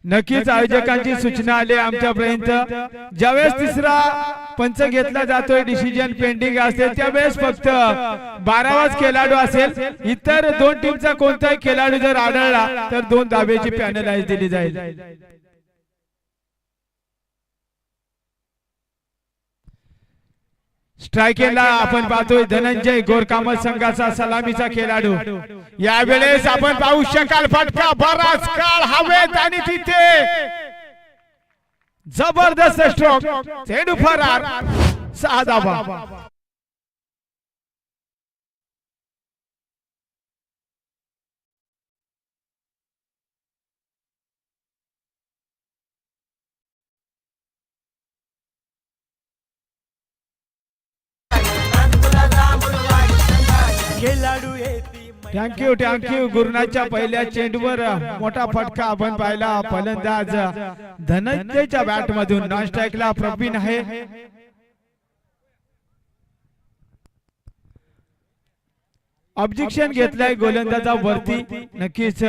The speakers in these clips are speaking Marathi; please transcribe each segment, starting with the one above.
नक्कीच आयोजकांची सूचना आली आमच्यापर्यंत। ज्यावेळेस तिसरा पंच घेतला जातोय डिसिजन पेंडिंग असेल त्यावेळेस फक्त 12वाच खेळाडू असेल। इतर दोन टीमचा कोणताही खेळाडू जर आढळला तर 2 धाब्याची पॅनलाइज दिली जाईल। स्ट्रायकिंगला आपण पाहतोय धनंजय गोरकामत संघाचा सलामीचा खेळाडू। यावेळेस आपण पाहू शकाल फटका बराच काळ हवेत आणि तिथे जबरदस्त स्ट्रोक, चेंडू फरार, 6 धावा। थँक्यू गुरुनाथच्या पहिल्या चेंडूवर मोठा फटका आपण पाहिला। फलंदाज धनंजयच्या बॅट मधून नॉन स्ट्राईकला प्रवीण आहे। ऑब्जेक्शन घेतलाय गोलंदाजा वरती। नक्कीच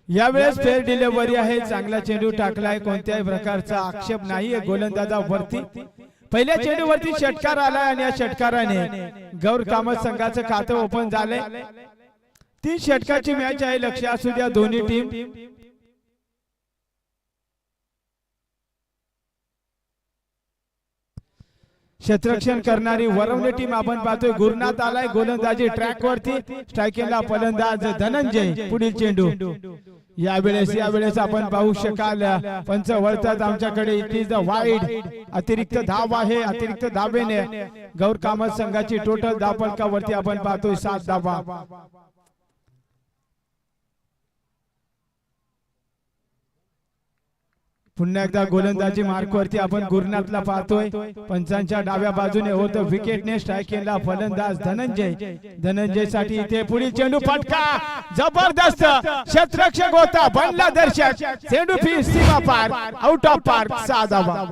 यावेळेस फेर डिलिव्हरी आहे। चांगला चेंडू टाकलाय, कोणत्याही प्रकारचा आक्षेप नाहीये गोलंदाजा वरती। पहिल्या चेंडूवरती षटकार आलाय आणि या षटकाराने गौर कामत संघाचं खातं ओपन झालंय। 3 षटकाची मॅच आहे, लक्ष असू द्या दोन्ही टीम। क्षेत्ररक्षण करणारी वरवणे टीम आपण पाहतोय। गुरुनाथ आलाय गोलंदाजी ट्रॅक वरती। स्ट्रायकिंगला फलंदाज धनंजय। पुढील चेंडू यावेळेस आपण पाहू शकाल पंच वळतात आमच्याकडे। इट इज द वाईड, अतिरिक्त धाव आहे। अतिरिक्त धावेने गौर कामत संघाची टोटल धावफलकावरती आपण पाहतोय 7 धावा। पुन्हा एकदा गोलंदाजी मार्कवरती आपण गुरुनाथला पाहतोय। पंचांच्या डाव्या बाजूने होत विकेटने स्ट्रायकिंगला फलंदाज धनंजय साठी इथे पुढील चेंडू फटका जबरदस्त, क्षेत्ररक्षक होता, बनला दर्शक, चेंडू फी सीमा पार, आउट ऑफ पार्क, 6 धावा।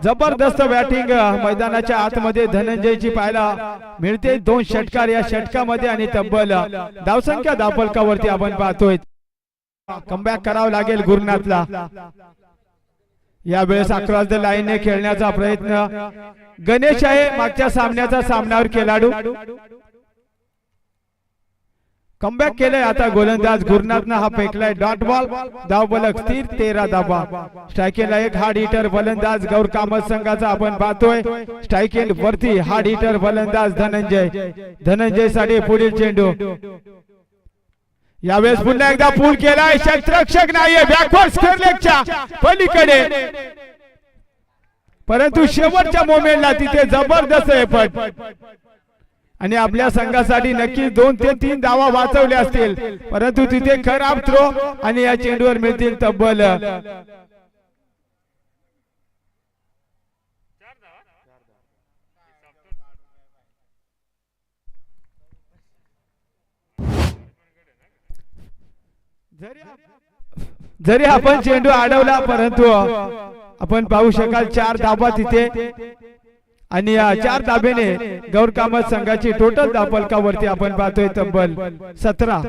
जबरदस्त बॅटिंग मैदानाच्या आतमध्ये धनंजयची पाहायला मिळते। 2 षटकार या षटकामध्ये आणि तब्बल धावसंख्या धावफलकावरती आपण पाहतोय। कमबॅक करावं लागेल गुरुनाथला। यावेळेस अक्रॉस द लाईनने खेळण्याचा प्रयत्न गणेश आहे, मागच्या सामन्याचा सामनावर खेळाडू। कमबॅक केलंय आता गोलंदाज गुरुनाथनं हा फेकलाय डॉट बॉल। धावफलक स्थिर, 13 धावा। स्ट्रायकिंगला एक हार्ड हिटर फलंदाज गौर कामत संघाचा आपण पाहतोय। स्ट्रायकिंग वरती हार्ड हिटर फलंदाज धनंजय साठी पुढील चेंडू। यावेळेस पुन्हा एकदा पूल केलाय, क्षेत्ररक्षक नाहीये, बॅकवर्ड स्क्वेअर लेगच्या पलीकडे, परंतु शेवटच्या मोमेंटला तिथे जबरदस्त एफर्ट आणि आपल्या संघासाठी नक्कीच 2 ते 3 धावा वाचवल्या असतील, परंतु तिथे खराब थ्रो आणि या चेंडूवर मिळतील तब्बल 4। जरी आपण चेंडू अडवला परंतु आपण पाहू शकाल 4 धावा तिथे आणि या 4 धाब्याने गौर कामत संघाची टोटल धावफलकावरती आपण पाहतोय तब्बल 17।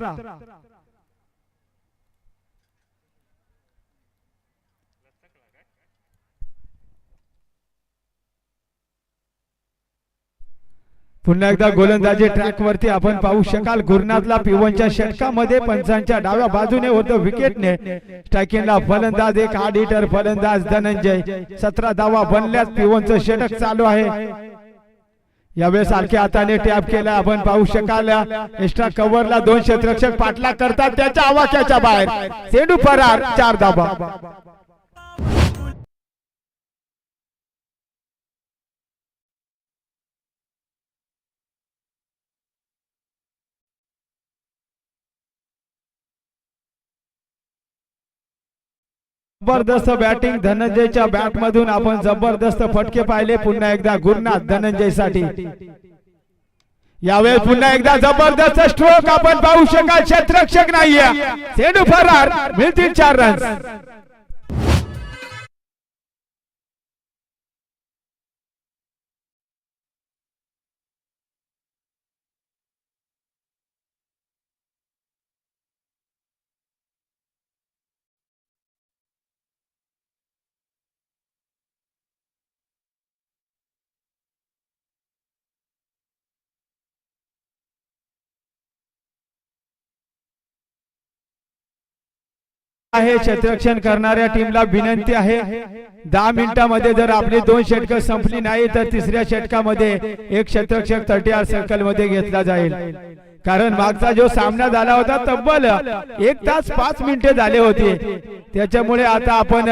पुन्हा एकदा गोलंदाजी ट्रॅक वरती आपण पाहू शकाल गुरुनाथला पिवनच्या षटकामध्ये पंचांच्या डाव्या बाजूने होतं विकेटने स्ट्रायकिंगला फलंदाज एक हार्ड हिटर फलंदाज धनंजय 17 धावा बनल्यात पिवनचं षटक चालू आहे। यावेळेस सारख्या हाताने टॅप केला आपण पाहू शकाल एक्स्ट्रा कव्हरला दोन क्षेत्ररक्षक पाठलाग करतात त्याच्या आवाक्याच्या बाहेर चेंडू फरार 4 धावा. जबरदस्त बॅटिंग धनंजयच्या बॅट मधून आपण जबरदस्त फटके पाहिले पुन्हा एकदा गुरुनाथ धनंजय साठी. यावेळेस पुन्हा एकदा जबरदस्त स्ट्रोक आपण पाहू शकाल क्षेत्ररक्षक नाहीये चेंडू फरार मिळतील 4 रन्स. आहे क्षेत्ररक्षण करणाऱ्या टीमला विनंती आहे 10 मिनिटांमध्ये जर आपली 2 षटकं संपली नाही तर तिसऱ्या षटकामध्ये एक क्षेत्ररक्षक 30 सर्कल मध्ये घेतला जाईल. कारण मागचा जो सामना झाला होता तब्बल 1 तास 5 मिनिटे झाले होते. त्याच्यामुळे आता आपण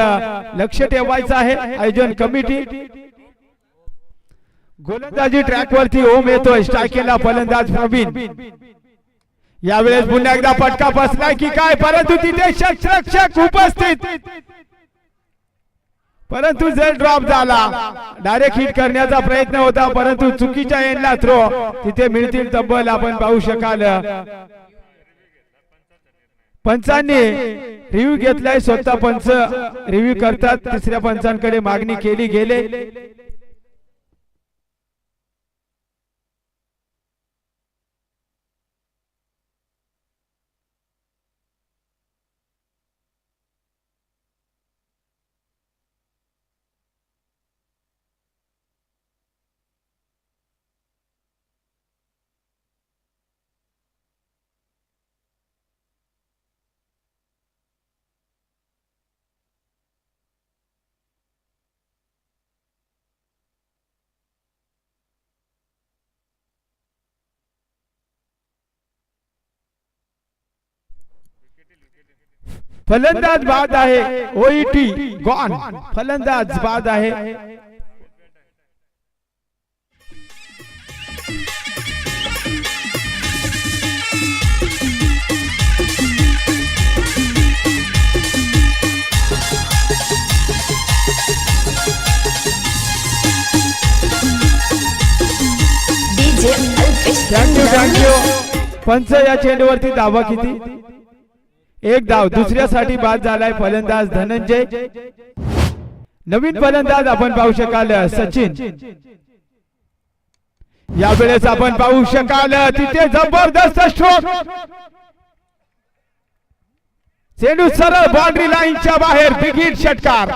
लक्ष ठेवायचं आहे. आयोजन कमिटी गोलंदाजी ट्रॅक वरती ओम येतोय स्ट्रायकिंगला फलंदाज प्रवीण. यावेळेस पुन्हा एकदा फटका बसलाय की काय परंतु तिथे क्षेत्ररक्षक उपस्थित परंतु जर ड्रॉप झाला डायरेक्ट हिट करण्याचा प्रयत्न होता परंतु चुकीच्या एंडला थ्रो तिथे मिळतील तब्बल आपण पाहू शकाल. पंचांनी रिव्ह्यू घेतलाय स्वतः पंच रिव्ह्यू करतात तिसऱ्या पंचांकडे मागणी केली गेले. फलंदाज बाद आहे ओईटी गॉन फलंदाज बाद आहे. थँक्यू पंच या चेंडूवरती धावा किती 1 धाव दुसऱ्यासाठी बाद झालाय फलंदाज धनंजय. नवीन फलंदाज आपण पाहू शकाल सचिन. यावेळेस आपण पाहू शकाल तिथे जबरदस्त स्ट्रोक चेंडू सरळ बाउंड्री लाईनच्या बाहेर बिग हिट षटकार.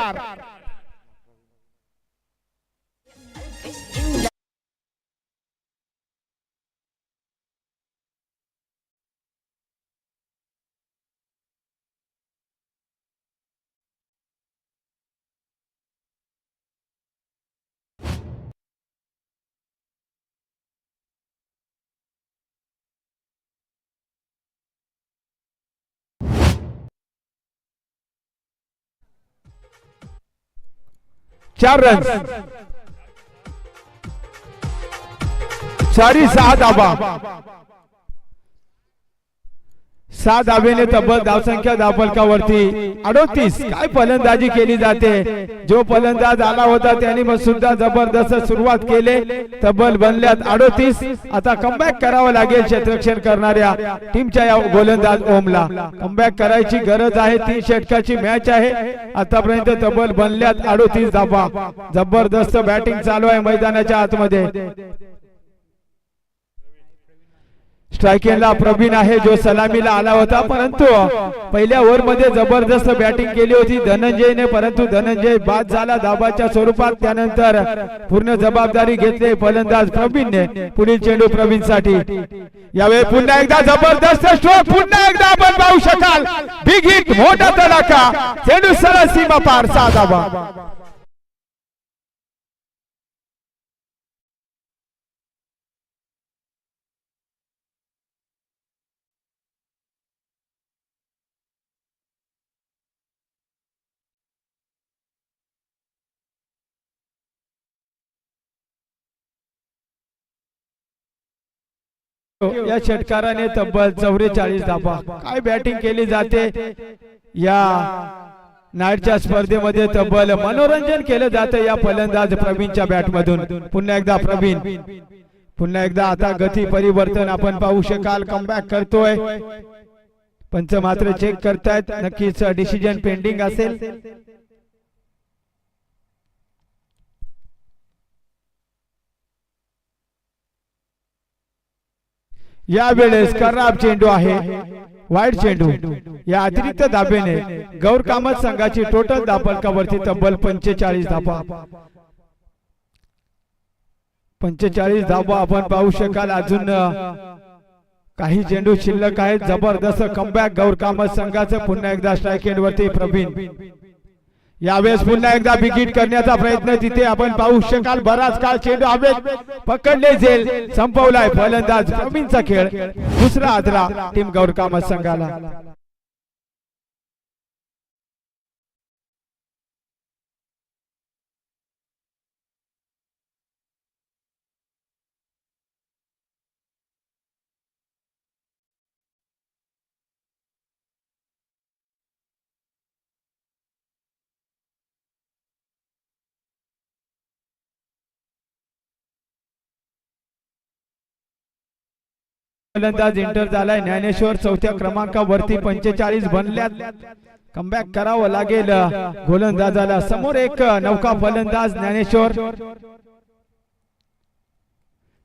चार रन 6 धावा 6 धावेने तब्बल धावसंख्या धावफलकावरती 38. काय फलंदाजी केली जाते. जो फलंदाज आला होता त्याने मग सुद्धा जबरदस्त सुरुवात केली. तब्बल बनल्यात 38. आता कमबॅक करावं लागेल क्षेत्ररक्षण करणाऱ्या टीमच्या या गोलंदाज ओमला. कमबॅक करायची गरज आहे. 3 षटकाची मॅच आहे. आतापर्यंत तब्बल बनल्यात 38 धावा. जबरदस्त बॅटिंग चालू आहे मैदानाच्या आतमध्ये. स्ट्रायकिंगला प्रवीण आहे जो सलामीला आला होता परंतु पहिल्या ओव्हर मध्ये जबरदस्त बॅटिंग केली होती धनंजयने परंतु धनंजय बाद झाला धाबाच्या स्वरूपात. त्यानंतर पूर्ण जबाबदारी घेतली फलंदाज प्रवीणने. पुढील चेंडू प्रवीण साठी. यावेळी पुन्हा एकदा जबरदस्त स्ट्रोक पुन्हा एकदा आपण पाहू शकाल बिग हिट मोठा तडाखा चेंडू सरळ सीमा पार 6 धावा. या षटकाराने तब्बल 44 धावा. काय बॅटिंग केली जाते या नाईटच्या स्पर्धेमध्ये, तब्बल मनोरंजन केलं जातं या फलंदाज प्रवीणच्या बॅट मधून. पुन्हा एकदा प्रवीण, पुन्हा एकदा आता गती परिवर्तन आपण पाहू शकाल. कमबॅक करतोय, पंच मात्र चेक करतायत, नक्कीच डिसिजन पेंडिंग असेल. यावेळेस खराब चेंडू आहे, वाईट चेंडू. या अतिरिक्त धाबेने गौर कामत संघाची टोटल धापलकावरती तब्बल 45 धावा. 45 धावा आपण पाहू शकाल. अजून काही चेंडू शिल्लक आहेत. जबरदस्त कमबॅक गौर कामत संघाचं. पुन्हा एकदा स्ट्राइक एंड वरती प्रवीण. यावेळेस पुन्हा एकदा विकेट करण्याचा प्रयत्न तिथे आपण पाहू शकाल. बराच काळ चेंडू हवेत पकडले जाईल, संपवलाय फलंदाज प्रवीणचा खेळ. दुसरा आदरा टीम गौर कामत संघाला. फलंदाज एंटर झालाय. ज्ञानेश्वर चौथ्या क्रमांकावरती 45 बनल्यात. कमबॅक करावं लागेल गोलंदाजाला. समोर एक नौका फलंदाज ज्ञानेश्वर.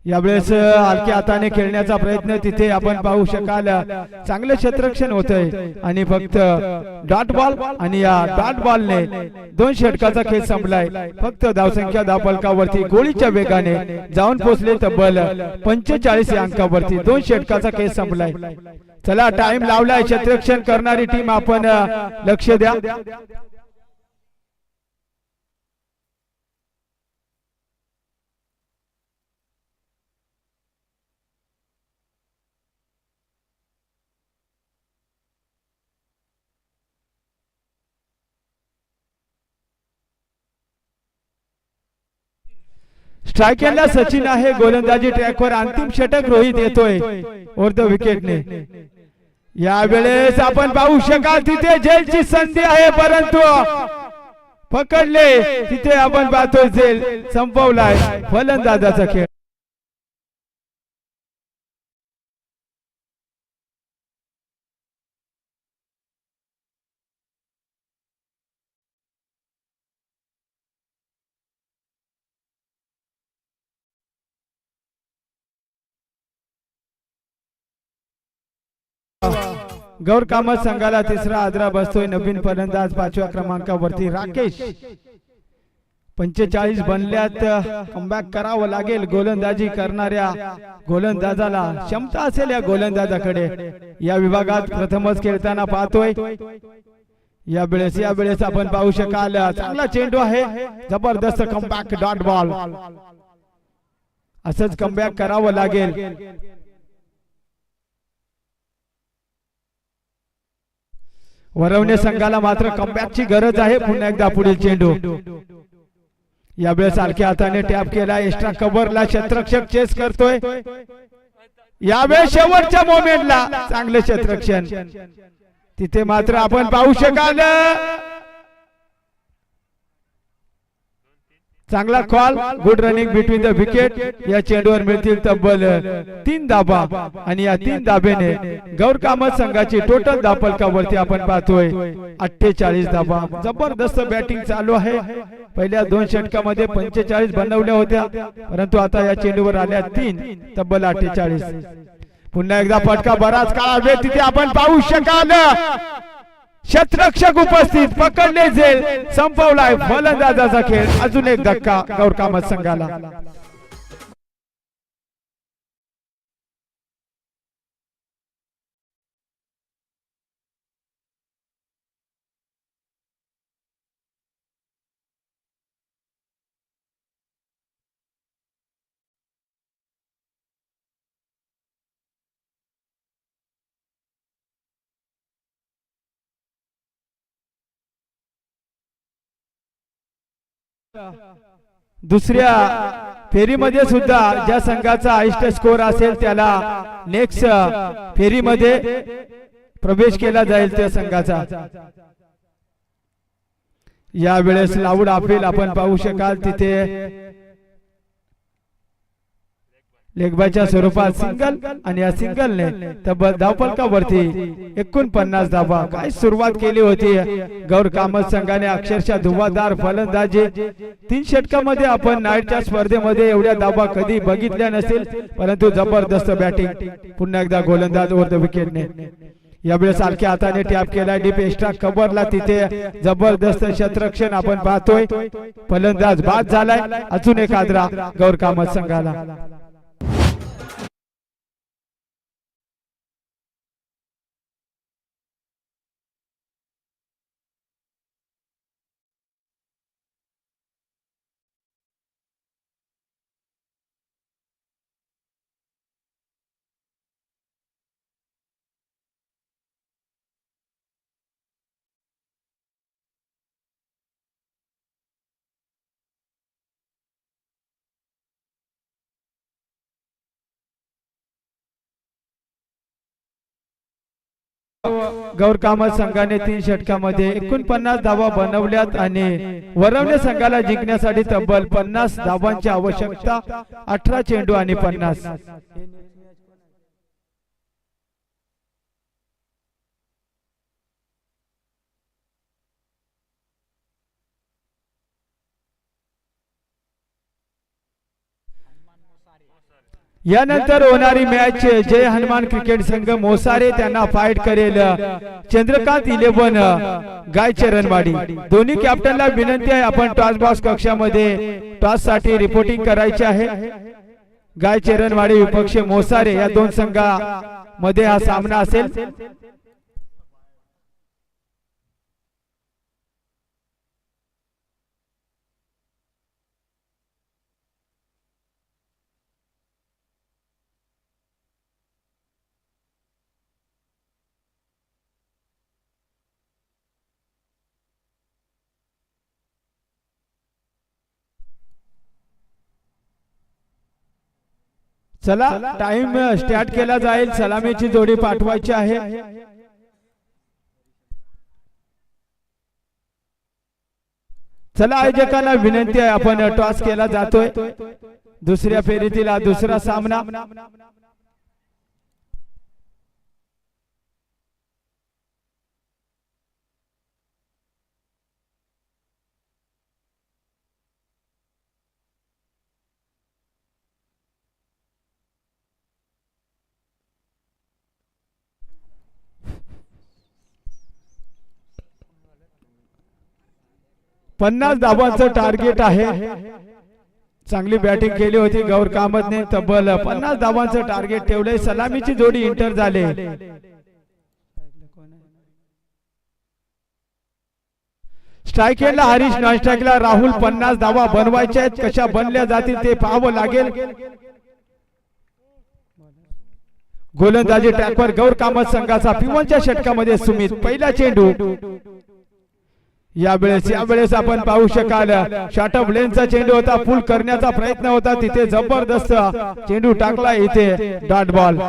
यावेळेस हलक्या हाताने खेळण्याचा प्रयत्न तिथे आपण पाहू शकाल. चांगले क्षेत्ररक्षण होतंय आणि फक्त डॉट बॉल, आणि या डॉट बॉलने 2 षटकाचा खेळ संपलाय. फक्त धावसंख्या धावफलकावरती गोळीच्या वेगाने जाऊन पोहोचले तब्बल 45 या अंकावरती. 2 षटकाचा खेळ संपलाय. चला, टाइम लावलाय. क्षेत्ररक्षण करणारी टीम आपण लक्ष द्या. स्ट्रायकरला सचिन आहे. गोलंदाजी ट्रॅकवर. अंतिम षटक रोहित येतोय अर्ध विकेटने. यावेळेस आपण पाहू शकाल तिथे जेलची संधी आहे, परंतु पकडले. तिथे आपण पाहतोय जेल. संपवलाय फलंदाजाचा खेळ. गौर कामत संघाला तिसरा आदरा बसतोय. नवीन फलंदाज 5व्या क्रमांकावरती राकेश. 45 बनल्यात. कमबॅक करावं लागेल गोलंदाजी करणाऱ्या गोलंदाजाला. क्षमता असेल या गोलंदाजाकडे. या विभागात प्रथमच खेळताना पाहतोय. यावेळेस आपण पाहू शकाल चांगला चेंडू आहे. जबरदस्त कमबॅक डॉट बॉल. असंच कमबॅक करावं लागेल. वरवणे संघाला मात्र कमबॅकची गरज आहे. पुन्हा एकदा पुढील चेंडू. यावेळेस हलक्या हाताने टॅप केला. एक्स्ट्रा कव्हरला क्षेत्ररक्षक चेस करतोय. यावेळेस शेवटच्या मोमेंटला चांगले क्षेत्ररक्षण. तिथे मात्र आपण पाहू शकाल चांगला call. Good running between the wicket. या चेंडूवर मिळतील तब्बल 3 धाबा, आणि या 3 धाबेने गौर कामत संघाची टोटल धावफलकावरती आपण पाहतोय 48 धाबा. जबरदस्त बॅटिंग चालू आहे. पहिल्या 2 षटकामध्ये 45 बनवल्या होत्या, परंतु आता या चेंडूवर आल्या 3 तब्बल 48. पुन्हा एकदा फटका. बराच काळ वेळ तिथे आपण पाहू शकाल. क्षेत्ररक्षक उपस्थित. पकडले जाईल. संपवलाय फलंदाजाचा खेळ. अजून एक धक्का गौर कामत संघाला. दुसऱ्या फेरीमध्ये सुद्धा ज्या संघाचा हायस्ट स्कोर असेल त्याला नेक्स्ट फेरीमध्ये प्रवेश केला जाईल त्या संघाचा। या वेळेस लाऊड अपील आपण पाहू शकाल तिथे लेगबाच्या स्वरूपात सिंगल आणि या सिंगलने तब्बल धावफलकावरती 49 धावा काय सुरुवात केली होती गौर कामत संघाने। अक्षरशः धुवाधार फलंदाजी 3 षटकामध्ये आपण नाईटच्या स्पर्धेमध्ये एवढ्या धावा कधी बघितल्या नसेल, परंतु जबरदस्त बॅटिंग पुन्हा एकदा गोलंदाज ओव्हर द विकेटने। यावेळेस हलक्या हाताने टॅप केला डीप एक्स्ट्रा कव्हरला, तिथे जबरदस्त क्षेत्ररक्षण आपण पाहतोय। फलंदाज बाद झालाय, अजून एक आदरा गौर कामत संघाला। गौर कामत संघाने 3 षटकामध्ये 49 धावा बनवल्यात आणि वरवणे संघाला जिंकण्यासाठी तब्बल 50 धावांची आवश्यकता। 18 चेंडू आणि 50। यानंतर होणारी मॅच जय हनुमान क्रिकेट संघ मोसारे त्यांना फाईट करेल चंद्रकांत 11 गाय चरणवाडी। दोन्ही कॅप्टनला विनंती आहे आपण टॉस बॉक्स कक्षामध्ये टॉस साठी रिपोर्टिंग करायचे आहे। गाय चरणवाडी विपक्ष मोसारे या दोन संघांमध्ये हा सामना असेल। चला टाइम स्टार्ट केला जाईल, सलामीची जोडी पाठवायची आहे। चला आयोजकांना विनंती आहे आपण टॉस केला जातोय। दुसऱ्या फेरीतील हा दुसरा सामना। पन्नास धावांचं टार्गेट आहे। चांगली बॅटिंग केली होती गौर कामतने, तब्बल 50 धावांचं टार्गेट ठेवले। सलामीची जोडी इंटर झाले। स्ट्राइकला हरीश, नॉन स्ट्राइकला राहुल 50 धावा बनवायच्या आहेत। कशा बनल्या जातील ते पाहावं लागेल। गोलंदाजी ट्रॅकवर गौर कामत संघाचा 55 षटकामध्ये सुमित। पहिला चेंडू यावेळेस आपण पाहू शकाल शॉर्ट ऑफ लेनचा चेंडू होता, फुल करण्याचा प्रयत्न होता, तिथे जबरदस्त चेंडू टाकला, इथे डॉट बॉल।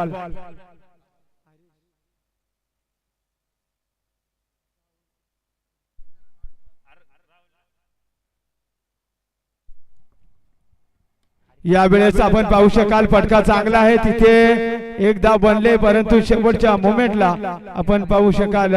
यावेळेस आपण पाहू शकाल फटका चांगला आहे, तिथे एकदा बनले, परंतु शेवटच्या मोमेंटला आपण पाहू शकाल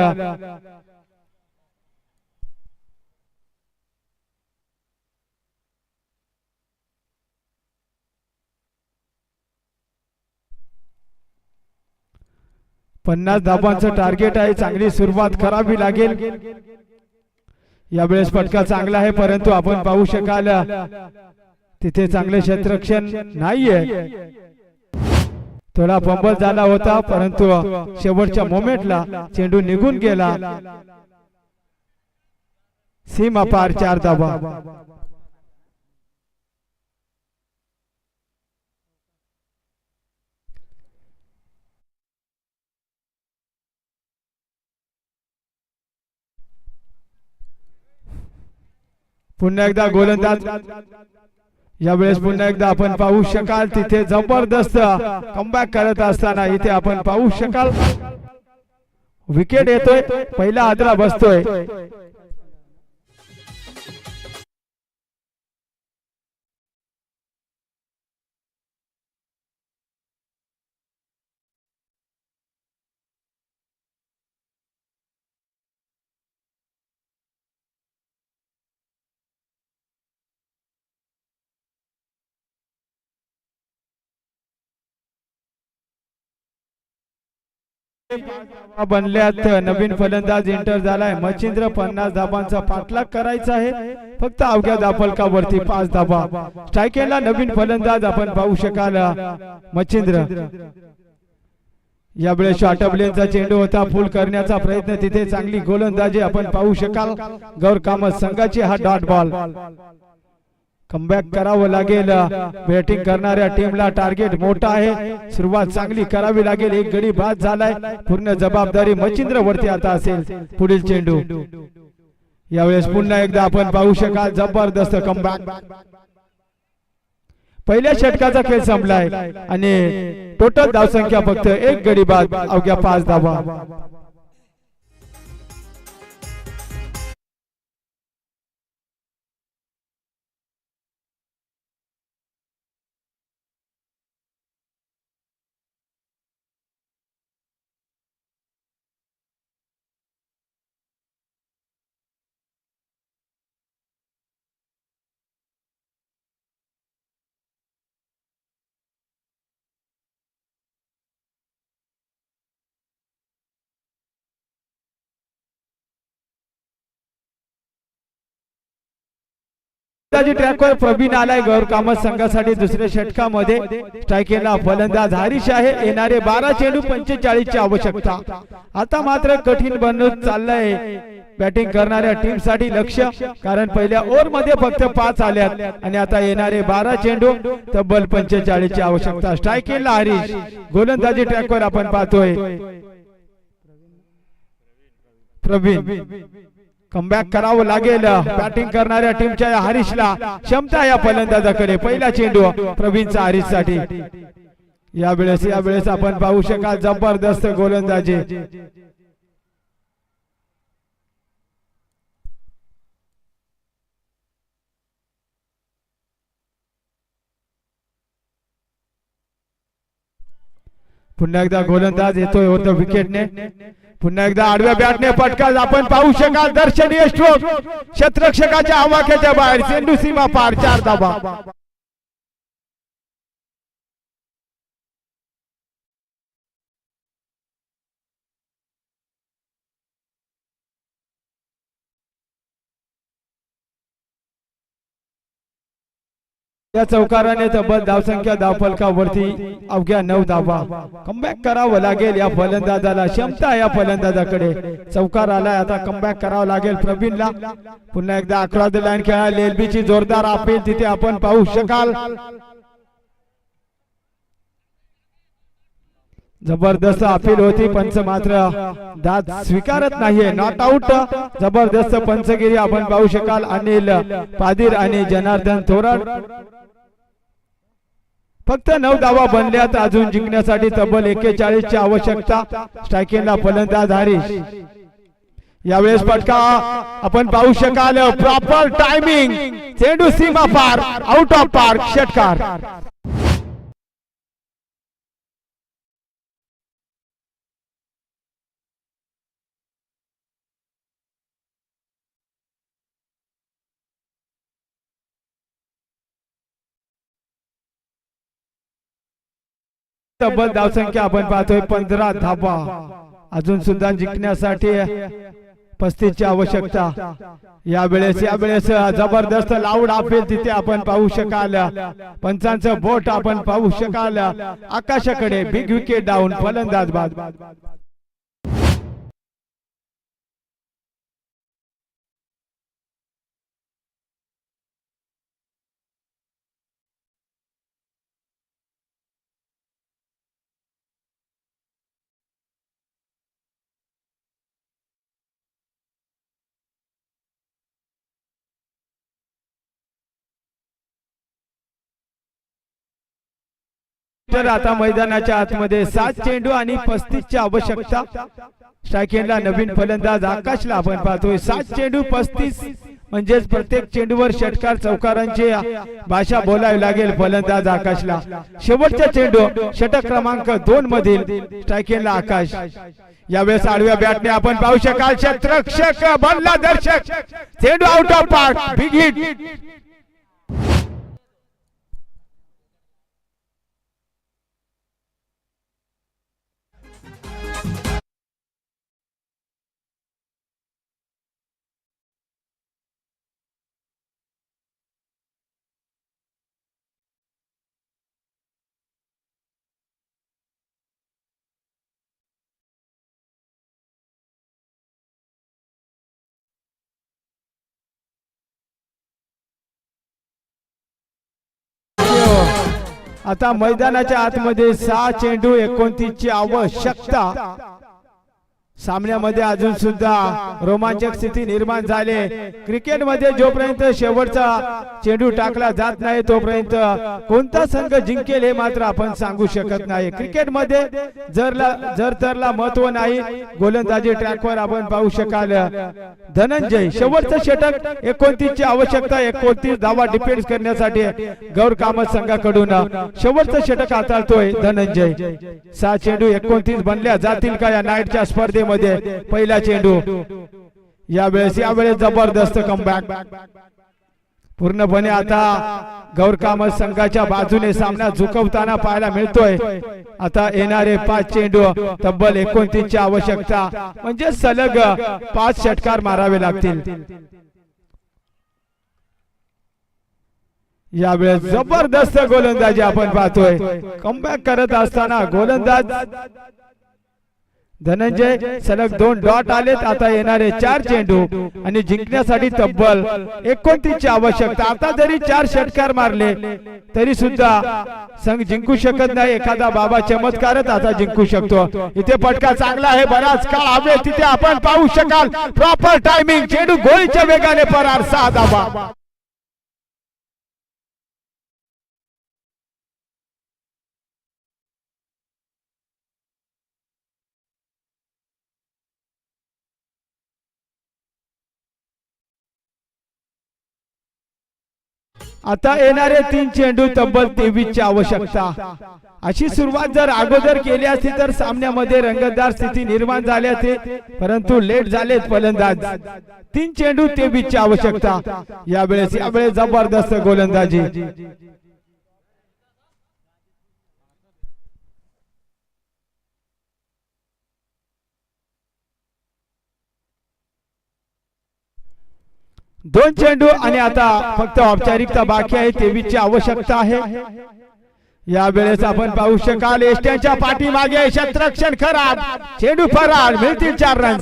पन्नास धावांचं टार्गेट आहे। चांगली सुरुवात करावी लागेल। यावेळेस फटका चांगला आहे, परंतु आपण पाहू शकाल तिथे चांगले क्षेत्ररक्षण नाहीये। थोडा फंबल झाला होता, परंतु शेवटच्या मोमेंटला चेंडू निघून गेला। सीमा पार 4 धावा। पुन्हा एकदा गोलंदाज यावेळेस पुन्हा एकदा आपण पाहू शकाल तिथे जबरदस्त कमबॅक करत असताना इथे आपण पाहू शकाल विकेट येतोय, पहिला आदरा बसतोय. बनल्यात नवीन फलंदाज एंटर झालाय मच्छिंद्र. 50 धाबांचा पाठलाग करायचा आहे फक्त अवघ्या धापलकावरती 5 धाबा. स्ट्रायकेला नवीन फलंदाज आपण पाहू शकाल मच्छिंद्र. यावेळेस शॉर्टबलेनचा चेंडू होता, फुल करण्याचा प्रयत्न तिथे चांगली गोलंदाजी आपण पाहू शकाल गौर कामत संघाची. हा डॉट बॉल कमबॅक करावं लागेल. बॅटिंग करणाऱ्या टीमला टार्गेट मोठा आहे, सुरुवात चांगली करावी लागेल. एक गडी बाद झालाय, पूर्ण जबाबदारी मच्छिंद्र वरती आता असेल. पुढील चेंडू यावेळेस पुन्हा एकदा आपण पाहू शकाल जबरदस्त कमबॅक. पहिल्या षटकाचा खेळ संपलाय आणि टोटल धावसंख्या फक्त एक गडी बाद अवघ्या 5 धावा. ट्रॅकवर प्रवीण आलाय गौर कामत संघासाठी दुसऱ्या षटकामध्ये. स्ट्रायकेला फलंदाज हरीश आहे. येणारे 12 चेंडू 45 ची आवश्यकता. आता मात्र कठीण बनत चाललंय बॅटिंग करणाऱ्या टीम साठी लक्ष, कारण पहिल्या ओव्हर मध्ये फक्त 5 आल्यात आणि आता येणारे 12 चेंडू तब्बल 45 ची आवश्यकता. स्ट्रायकेला हरीश, गोलंदाजी ट्रॅकवर आपण पाहतोय प्रवीण. कमबॅक करावं लागेल बॅटिंग करणाऱ्या टीमच्या या हरीशला. क्षमता या फलंदाजाकडे. पहिला चेंडू प्रवीणचा हरीशसाठी. यावेळेस आपण पाहू शकाल जबरदस्त गोलंदाजी. पुन्हा एकदा गोलंदाज येतोय होतं विकेटने. पुन्हा एकदा आडव्या बॅटने फटका आपण पाहू शकाल. दर्शनीय स्ट्रोक क्षेत्ररक्षकाच्या आवाक्याच्या बाहेर, चेंडू सीमा पार, 4 धाबा. या चौकाराने तब्बल धावसंख्या धावफलकावरती अवघ्या 9 धावा. कमबॅक करावं लागेल या फलंदाजाला. क्षमता या फलंदाजाकडे. चौकार आलाय, आता कमबॅक करावं लागेल प्रवीणला. पुन्हा एकदा अक्रॉस द लाईन खेळा. एलबीची जोरदार अपील तिथे आपण पाहू शकाल. जबरदस्त अपील होती, पंच मात्र दाद स्वीकारत नाहीये. Not out. जबरदस्त पंचगिरी आपण पाहू शकाल. अनिल पादीर आणि जनार्दन थोरात. फक्त 9 धावा बनल्यात. अजून जिंकण्यासाठी तब्बल 41 ची आवश्यकता. स्ट्रायकिंगला फलंदाज हरीश. यावेळेस फटका आपण पाहू शकाल. प्रॉपर टायमिंग, चेंडू सीमा पार, आउट ऑफ पार्क, षटकार. तब्बल धावसंख्या आपण पाहतोय 15 धावा. अजून सुद्धा जिंकण्यासाठी 35 ची आवश्यकता. यावेळेस जबरदस्त लाऊड अपील तिथे आपण पाहू शकाल. पंचांचं बोट आपण पाहू शकाल आकाशाकडे. बिग विकेट डाऊन, फलंदाज बाद. तर आता मैदानाच्या आतमध्ये 7 चेंडू आणि 35 ची आवश्यकता. स्ट्रायकिंगला नवीन फलंदाज आकाशला आपण पाहतोय. 7 चेंडू 35 म्हणजेच प्रत्येक चेंडूवर षटकार चौकारांची भाषा बोलावी लागेल फलंदाज आकाशला. शेवटचा चेंडू षटक क्रमांक 2 मधील स्ट्रायकिंगला आकाश. यावेळेस आडव्या बॅटने आपण पाहू शकाल क्षेत्ररक्षक बनला दर्शक. चेंडू out of park. Big hit. आता मैदानाच्या आतमध्ये 6 चेंडू 29 ची आवश्यकता. सामन्यामध्ये अजून सुद्धा रोमांचक स्थिती निर्माण झाले. क्रिकेटमध्ये जोपर्यंत शेवटचा चेंडू टाकला जात नाही तोपर्यंत कोणता संघ जिंकेल हे मात्र आपण सांगू शकत नाही. क्रिकेटमध्ये जर तरला महत्व नाही. गोलंदाजी ट्रॅकवर आपण पाहू शकाल धनंजय. शेवटचं षटक 29 ची आवश्यकता. 29 धावा डिफेन्स करण्यासाठी गौर कामत संघाकडून शेवटचं षटक हाताळतोय धनंजय. 6 चेंडू 29 बनल्या जातील का या नाईटच्या स्पर्धेमध्ये. पहिला चेंडू. यावेळेस जबरदस्त कमबॅक. पूर्णपणे आता गौर कामत संघाच्या बाजूने सामना झुकवताना पाहायला मिळतोय. आता येणारे 5 चेंडू तब्बल 29 ची आवश्यकता म्हणजे सलग 5 षटकार मारावे लागतील. यावेळेस जबरदस्त गोलंदाजी आपण पाहतोय. कमबॅक करत असताना गोलंदाज धनंजय सलग 2 डॉट आलेत. आता येणारे 4 चेंडू आणि जिंकण्यासाठी तब्बल 29 ची आवश्यकता. आता जरी 4 षटकार मारले तरी सुद्धा संघ जिंकू शकत नाही. एखादा बाबा चमत्कारच आता जिंकू शकतो. इथे फटका चांगला आहे. बराच काळ हवे तिथे आपण पाहू शकाल. Proper timing. चेंडू गोळीच्या वेगाने परार. 6 धावा. आता येणारे 3 चेंडू तब्बल 23 ची आवश्यकता. अशी सुरुवात जर अगोदर केली असती तर सामन्यामध्ये रंगतदार स्थिती निर्माण झाली असती. परंतु लेट झालेत फलंदाज. 3 चेंडू 23 ची आवश्यकता. यावेळेस जबरदस्त गोलंदाजी. दोन चेंडू आणि आता फक्त औपचारिकता बाकी आहे. 23 ची आवश्यकता आहे. यावेळेस आपण पाहू शकाल एष्ट्यांच्या पाठीमागे क्षेत्ररक्षण खराब. चेंडू फरार. मिळतील 4 रन.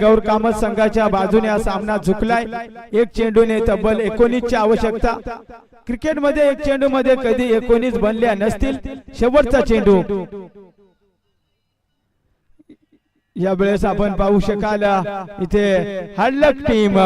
गौर कामत संघाच्या बाजूने हा सामना झुकलाय. 1 चेंडूने तब्बल 19 ची आवश्यकता. क्रिकेटमध्ये 1 चेंडू मध्ये कधी 19 बनल्या नसतील. शेवटचा चेंडू. यावेळेस आपण पाहू शकाल इथे हडलक टीम